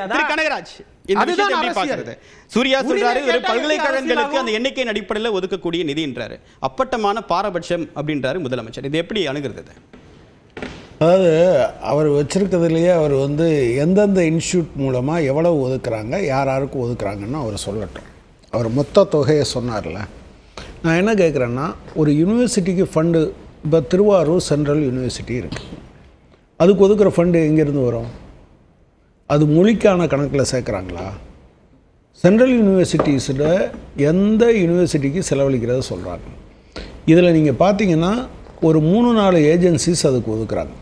முடியாதா? கனகராஜ், சூர்யா சொல்றாரு பல்கலைக்கழகங்களுக்கு அந்த எண்ணிக்கையின் அடிப்படையில் ஒதுக்கக்கூடிய நிதின்றாரு, அப்பட்டமான பாரபட்சம் அப்படின்றாரு முதலமைச்சர். இது எப்படி அணுகிறது? அதாவது அவர் வச்சிருக்கிறதுலையே அவர் எந்தெந்த இன்ஸ்டியூட் மூலமாக எவ்வளவு ஒதுக்குறாங்க, யாருக்கு ஒதுக்குறாங்கன்னு அவர் சொல்லட்டும். அவர் மொத்த தொகையை சொன்னார்ல. நான் என்ன கேட்குறேன்னா, ஒரு யூனிவர்சிட்டிக்கு ஃபண்டு, இப்போ திருவாரூர் சென்ட்ரல் யூனிவர்சிட்டி இருக்குது, அதுக்கு ஒதுக்குற ஃபண்டு எங்கேருந்து வரும்? அது மொழிக்கான கணக்கில் சேர்க்குறாங்களா? சென்ட்ரல் யூனிவர்சிட்டிஸில் எந்த யூனிவர்சிட்டிக்கு செலவழிக்கிறத சொல்கிறாங்க. இதில் நீங்கள் பார்த்தீங்கன்னா ஒரு 3-4 ஏஜென்சிஸ் அதுக்கு ஒதுக்குறாங்க.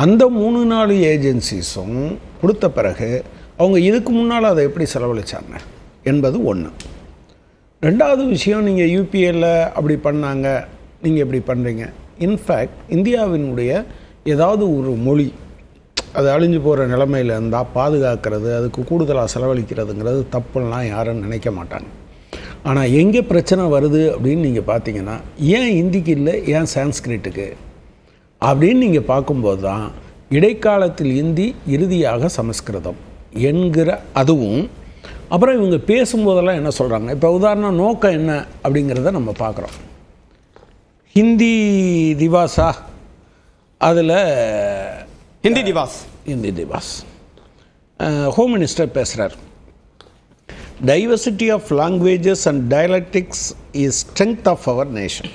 அந்த 3-4 ஏஜென்சிஸும் கொடுத்த பிறகு அவங்க இதுக்கு முன்னால் அதை எப்படி செலவழித்தாங்க என்பது ஒன்று. ரெண்டாவது விஷயம், நீங்கள் யூபிஏல அப்படி பண்ணாங்க, நீங்கள் எப்படி பண்ணுறீங்க? இன்ஃபேக்ட் இந்தியாவினுடைய ஏதாவது ஒரு மொழி அது அழிஞ்சு போகிற நிலைமையில் இருந்தால் பாதுகாக்கிறது, அதுக்கு கூடுதலாக செலவழிக்கிறதுங்கிறது தப்புலாம் யாரும் நினைக்க மாட்டாங்க. ஆனால் எங்கே பிரச்சனை வருது அப்படின்னு நீங்கள் பார்த்தீங்கன்னா, ஏன் ஹிந்திக்கு இல்லை, ஏன் சான்ஸ்கிரிட்டுக்கு அப்படின்னு நீங்கள் பார்க்கும்போது தான் இடைக்காலத்தில் இந்தி, இறுதியாக சமஸ்கிருதம் என்கிற அதுவும். அப்புறம் இவங்க பேசும்போதெல்லாம் என்ன சொல்கிறாங்க, இப்போ உதாரணம் நோக்கம் என்ன அப்படிங்கிறத நம்ம பார்க்குறோம். ஹிந்தி திவாஸா, அதில் ஹிந்தி திவாஸ் ஹோம் மினிஸ்டர் பேசுகிறார். Diversity of languages and dialectics is strength of our nation.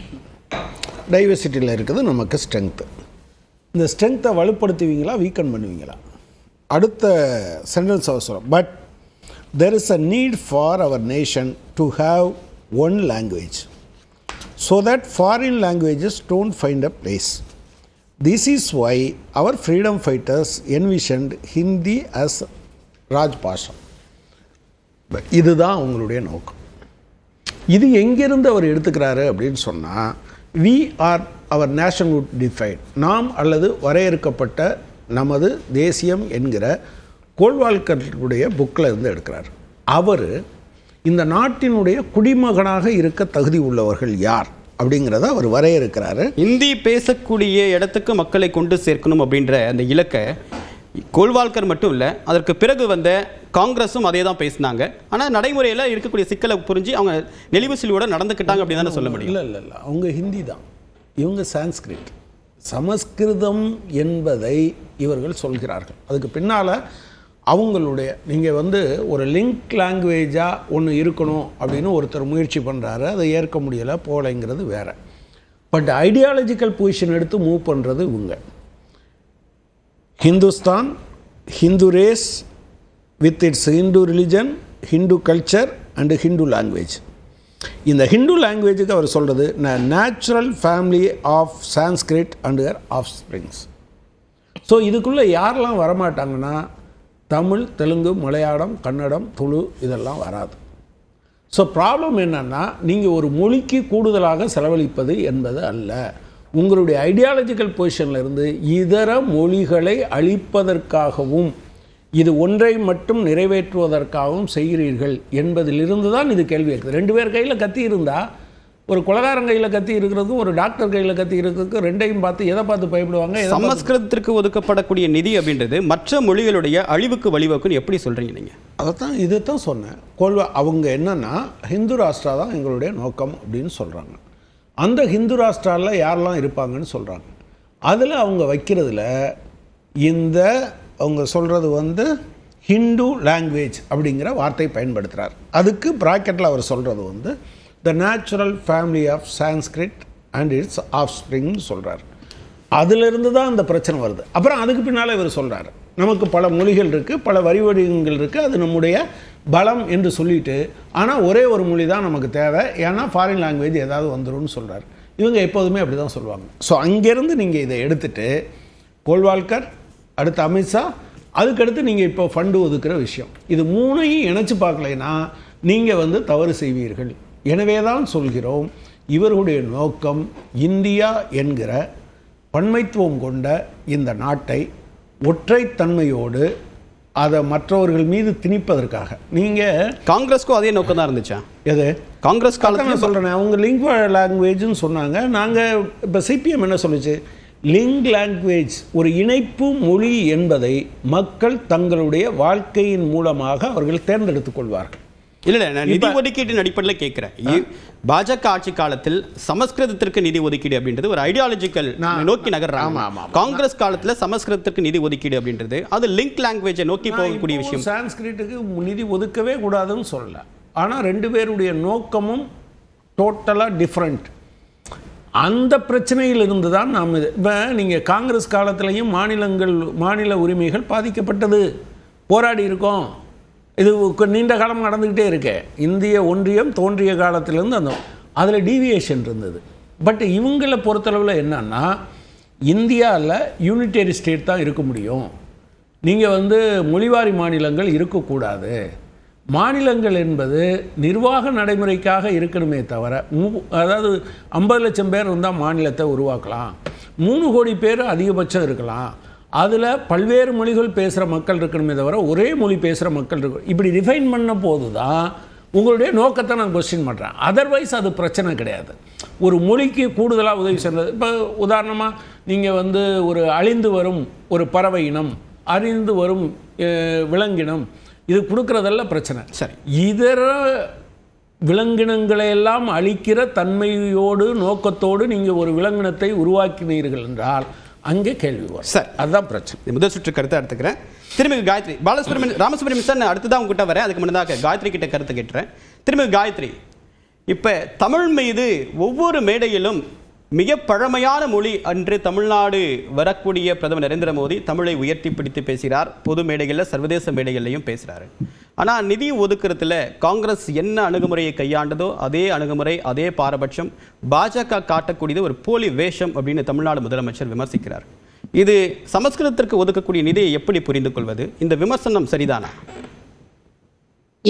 டைவர்சிட்டியில் இருக்குது நமக்கு ஸ்ட்ரென்த்து. இந்த ஸ்ட்ரென்த்தை வலுப்படுத்துவீங்களா, வீக்கன் பண்ணுவீங்களா? அடுத்த சென்டென்ஸ் அவர் சொல்கிறோம். But there is a need for our nation to have one language so that foreign languages don't find a place. This is why our freedom fighters envisioned Hindi as Rajbhasha. இதுதான் அவங்களுடைய நோக்கம். இது எங்கிருந்து அவர் எடுத்துக்கிறாரு அப்படின்னு சொன்னால், we are our nationhood defined, நாம் அல்லது வரையறுக்கப்பட்ட நமது தேசியம் என்கிற கோல்வால்கருடைய புக்கில் இருந்து எடுக்கிறார். அவர் இந்த நாட்டினுடைய குடிமகனாக இருக்க தகுதி உள்ளவர்கள் யார் அப்படிங்கிறத அவர் வரையறுக்கிறாரு. இந்தி பேசக்கூடிய இடத்துக்கு மக்களை கொண்டு சேர்க்கணும் அப்படின்ற அந்த இலக்கை கோல்வால்கர் மட்டும் இல்லை, அதற்கு பிறகு வந்த காங்கிரஸும் அதே தான் பேசினாங்க. ஆனால் நடைமுறையில் இருக்கக்கூடிய சிக்கலை புரிஞ்சு அவங்க நெளிவு சிலுவோட நடந்துக்கிட்டாங்க அப்படின்னு தானே சொல்ல முடியும். இல்லை, அவங்க ஹிந்தி தான், இவங்க சான்ஸ்கிரிட். சமஸ்கிருதம் என்பதை இவர்கள் சொல்கிறார்கள். அதுக்கு பின்னால் அவங்களுடைய நீங்கள் ஒரு லிங்க் லாங்குவேஜாக ஒன்று இருக்கணும் அப்படின்னு ஒருத்தர் முயற்சி பண்ணுறாரு, அதை ஏற்க முடியலை, போகலைங்கிறது வேறு. பட் ஐடியாலஜிக்கல் பொசிஷன் எடுத்து மூவ் பண்ணுறது இவங்க. Hindustan, Hindu race with its Hindu religion, Hindu culture and Hindu language. இந்த ஹிந்து லாங்குவேஜுக்கு அவர் சொல்கிறது natural family of Sanskrit and her offsprings. So இதுக்குள்ளே யாரெல்லாம் வரமாட்டாங்கன்னா, தமிழ், தெலுங்கு, மலையாளம், கன்னடம், துளு இதெல்லாம் வராது. ஸோ ப்ராப்ளம் என்னென்னா, நீங்கள் ஒரு மொழிக்கு கூடுதலாக செலவழிப்பது என்பது அல்ல. உங்களுடைய ஐடியாலஜிக்கல் பொசிஷனில் இருந்து இதர மொழிகளை அழிப்பதற்காகவும் இது ஒன்றை மட்டும் நிறைவேற்றுவதற்காகவும் செய்கிறீர்கள் என்பதிலிருந்து தான் இது கேள்வி இருக்குது. 2 பேர் கையில் கத்தி இருந்தால், ஒரு கொலகாரன் கையில் கத்தி இருக்கிறதுக்கும் ஒரு டாக்டர் கையில் கத்தி இருக்கிறதுக்கும் ரெண்டையும் பார்த்து எதை பார்த்து பயப்படுவாங்க? சமஸ்கிருதத்திற்கு ஒதுக்கப்படக்கூடிய நிதி அப்படின்றது மற்ற மொழிகளுடைய அழிவுக்கு வழிவகுன்னு எப்படி சொல்கிறீங்க நீங்கள்? அதைத்தான் இதைத்தான் சொன்னேன். அவங்க என்னென்னா, ஹிந்து ராஷ்டிரா தான் எங்களுடைய நோக்கம் அப்படின்னு சொல்கிறாங்க. அந்த ஹிந்து ராஷ்டிராவில் யாரெல்லாம் இருப்பாங்கன்னு சொல்கிறாங்க. அதில் அவங்க வைக்கிறதுல இந்த அவங்க சொல்கிறது ஹிந்து லாங்குவேஜ் அப்படிங்கிற வார்த்தை பயன்படுத்துகிறார். அதுக்கு ப்ராக்கெட்டில் அவர் சொல்கிறது the natural family of Sanskrit and its of ஸ்ப்ரிங்னு சொல்கிறார். அதிலிருந்து தான் அந்த பிரச்சனை வருது. அப்புறம் அதுக்கு பின்னால் இவர் சொல்கிறார், நமக்கு பல மொழிகள் இருக்குது, பல வரிவடிவங்கள் இருக்குது, அது நம்முடைய பலம் என்று சொல்லிட்டு, ஆனால் ஒரே ஒரு மொழி தான் நமக்கு தேவை, ஏன்னா ஃபாரின் லாங்குவேஜ் ஏதாவது வந்துடும்னு சொல்கிறார். இவங்க எப்போதுமே அப்படி தான் சொல்லுவாங்க. ஸோ அங்கேருந்து நீங்கள் இதை எடுத்துகிட்டு கோல்வால்கர், அடுத்து அமித்ஷா, அதுக்கடுத்து நீங்கள் இப்போ ஃபண்டு ஒதுக்குற விஷயம், இது 3ஐயும் இணைச்சி பார்க்கலைன்னா நீங்கள் தவறு செய்வீர்கள். எனவே தான் சொல்கிறோம், இவர்களுடைய நோக்கம் இந்தியா என்கிற பன்மைத்துவம் கொண்ட இந்த நாட்டை ஒற்றைத்தன்மையோடு அதை மற்றவர்கள் மீது திணிப்பதற்காக. நீங்கள் காங்கிரஸ்க்கும் அதே நோக்கம் தான் இருந்துச்சா? எது காங்கிரஸ் காலத்தில் சொல்கிறேன், அவங்க லிங்குவல் லாங்குவேஜ்னு சொன்னாங்க. நாங்கள் இப்போ சிபிஎம் என்ன சொல்லிச்சு, லிங்க் லாங்குவேஜ் ஒரு இணைப்பு மொழி என்பதை மக்கள் தங்களுடைய வாழ்க்கையின் மூலமாக அவர்கள் தேர்ந்தெடுத்துக் கொள்வார்கள். இல்ல நான் நிதி ஒதுக்கீட்டின் அடிப்படையில் கேட்கிறேன். பாஜக ஆட்சி காலத்தில் சமஸ்கிருதத்திற்கு நிதி ஒதுக்கீடு அப்படின்றது ஒரு ஐடியாலஜிக்கல் நோக்கி நகர்றாங்க. காங்கிரஸ் காலத்துல சமஸ்கிருதத்திற்கு நிதி ஒதுக்கீடு அப்படின்றது அது லிங்க் லாங்குவேஜை நோக்கி போகக்கூடிய விஷயம். சான்ஸ்கிரிட்டுக்கு நிதி ஒதுக்கவே கூடாதுன்னு சொல்லல. ஆனால் ரெண்டு பேருடைய நோக்கமும் டோட்டலாக டிஃப்ரெண்ட். அந்த பிரச்சனையில் இருந்து தான் நாம் இப்போ நீங்கள் காங்கிரஸ் காலத்திலையும் மாநில உரிமைகள் பாதிக்கப்பட்டது, போராடி இருக்கோம். இது நீண்ட காலம் நடந்துக்கிட்டே இருக்கு. இந்திய ஒன்றியம் தோன்றிய காலத்திலேருந்து அதில் டீவியேஷன் இருந்தது. பட் இவங்களை பொறுத்தளவில் என்னன்னா, இந்தியாவில் யூனிட்டரி ஸ்டேட் தான் இருக்க முடியும், நீங்கள் மொழிவாரி மாநிலங்கள் இருக்கக்கூடாது. மாநிலங்கள் என்பது நிர்வாக நடைமுறைக்காக இருக்கணுமே தவிர, அதாவது 50 லட்சம் பேர் இருந்தால் மாநிலத்தை உருவாக்கலாம், 3 கோடி பேர் அதிகபட்சம் இருக்கலாம், அதில் பல்வேறு மொழிகள் பேசுகிற மக்கள் இருக்கணுமே தவிர ஒரே மொழி பேசுகிற மக்கள் இருக்கணும். இப்படி டிஃபைன் பண்ண போது தான் உங்களுடைய நோக்கத்தை நான் கொஸ்டின் பண்ணுறேன். அதர்வைஸ் அது பிரச்சனை கிடையாது. ஒரு மொழிக்கு கூடுதலாக உதவி செய்கிறது. இப்போ உதாரணமாக நீங்கள் ஒரு அழிந்து வரும் ஒரு பறவை இனம், அழிந்து வரும் விலங்கினம், இது கொடுக்குறதெல்லாம் பிரச்சனை. சரி, இதர விலங்கினங்களையெல்லாம் அழிக்கிற தன்மையோடு நோக்கத்தோடு நீங்கள் ஒரு விலங்கினத்தை உருவாக்கினீர்கள் என்றால் அங்கே கேள்வி வரும். சார் அதுதான் பிரச்சனை. முதல் சுற்று கருத்தை எடுத்துக்கிறேன். திரும்பி காயத்ரி ராமசுப்ரமணியன் சார் அடுத்து தான் உங்ககிட்ட வரேன். அதுக்கு முன்னதாக காயத்ரி கிட்ட கருத்தை கேட்டுறேன். திரும்பி காயத்ரி, இப்போ தமிழ் மீது ஒவ்வொரு மேடையிலும் மிக பழமையான மொழி அன்று தமிழ்நாடு வரக்கூடிய பிரதமர் நரேந்திர மோடி தமிழை உயர்த்தி பிடித்து பேசுகிறார். பொது மேடைகளில் சர்வதேச மேடைகள்லையும் பேசுகிறாரு. ஆனால் நிதி ஒதுக்குறதுல காங்கிரஸ் என்ன அணுகுமுறையை கையாண்டதோ அதே அணுகுமுறை, அதே பாரபட்சம் பாஜக காட்டக்கூடியது ஒரு போலி வேஷம் அப்படின்னு தமிழ்நாடு முதலமைச்சர் விமர்சிக்கிறார். இது சமஸ்கிருதத்திற்கு ஒதுக்கக்கூடிய நிதியை எப்படி புரிந்து கொள்வது? இந்த விமர்சனம் சரிதானா?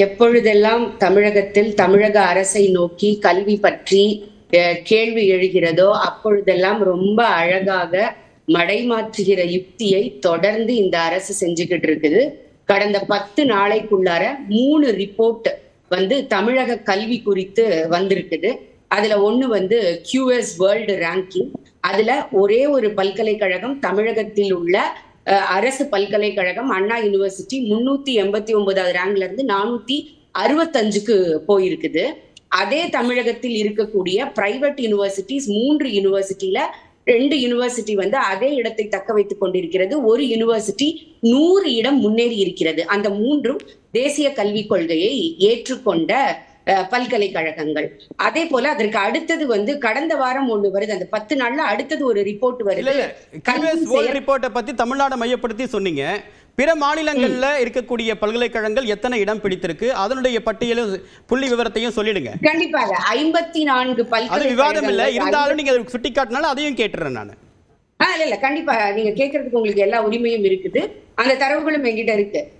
எப்பொழுதெல்லாம் தமிழகத்தில் தமிழக அரசை நோக்கி கல்வி பற்றி கேள்வி எழுகிறதோ அப்பொழுதெல்லாம் ரொம்ப அழகாக மடைமாற்றுகிற யுக்தியை தொடர்ந்து இந்த அரசு செஞ்சுக்கிட்டு இருக்குது. கடந்த 10 நாளைக்குள்ளார 3 ரிப்போர்ட் தமிழக கல்வி குறித்து வந்திருக்குது. அதுல ஒண்ணு QS வேர்ல்டு ரேங்கிங். அதுல ஒரே ஒரு பல்கலைக்கழகம், தமிழகத்தில் உள்ள அரசு பல்கலைக்கழகம் அண்ணா யூனிவர்சிட்டி 389வது ரேங்க்ல இருந்து 465க்கு போயிருக்குது. அதே தமிழகத்தில் இருக்கக்கூடிய பிரைவேட் யூனிவர்சிட்டிஸ் 3 யூனிவர்சிட்டியில 2 யூனிவர்சிட்டி அதே இடத்தை தக்க வைத்துக் கொண்டிருக்கிறது. ஒரு யூனிவர்சிட்டி 100 இடம் முன்னேறி இருக்கிறது. அந்த 3ம் தேசிய கல்விக் கொள்கையை ஏற்றுக்கொண்ட பல்கலைக்கழகங்கள். அதே போல அதற்கு அடுத்தது கடந்த வாரம் ஒண்ணு வருது. அந்த 10 நாள்ல அடுத்தது ஒரு ரிப்போர்ட் வருது. ரிப்போர்ட்டை பத்தி தமிழ்நாடு மையப்படுத்தி சொன்னீங்க. பிற மாநிலங்கள்ல இருக்கக்கூடிய பல்கலைக்கழகங்கள் எத்தனை இடம் பிடித்திருக்கு, அதனுடைய பட்டியலும் புள்ளி விவரத்தையும் சொல்லிடுங்க. கண்டிப்பாக 54 பல்கலை விவாதம் இல்ல, இருந்தாலும் நீங்க சுட்டி காட்டினாலும் அதையும் கேட்டுறேன் நான். இல்ல கண்டிப்பா நீங்க கேட்கறதுக்கு உங்களுக்கு எல்லா உரிமையும் இருக்குது. அந்த தரவுகளும் என்கிட்ட இருக்கு.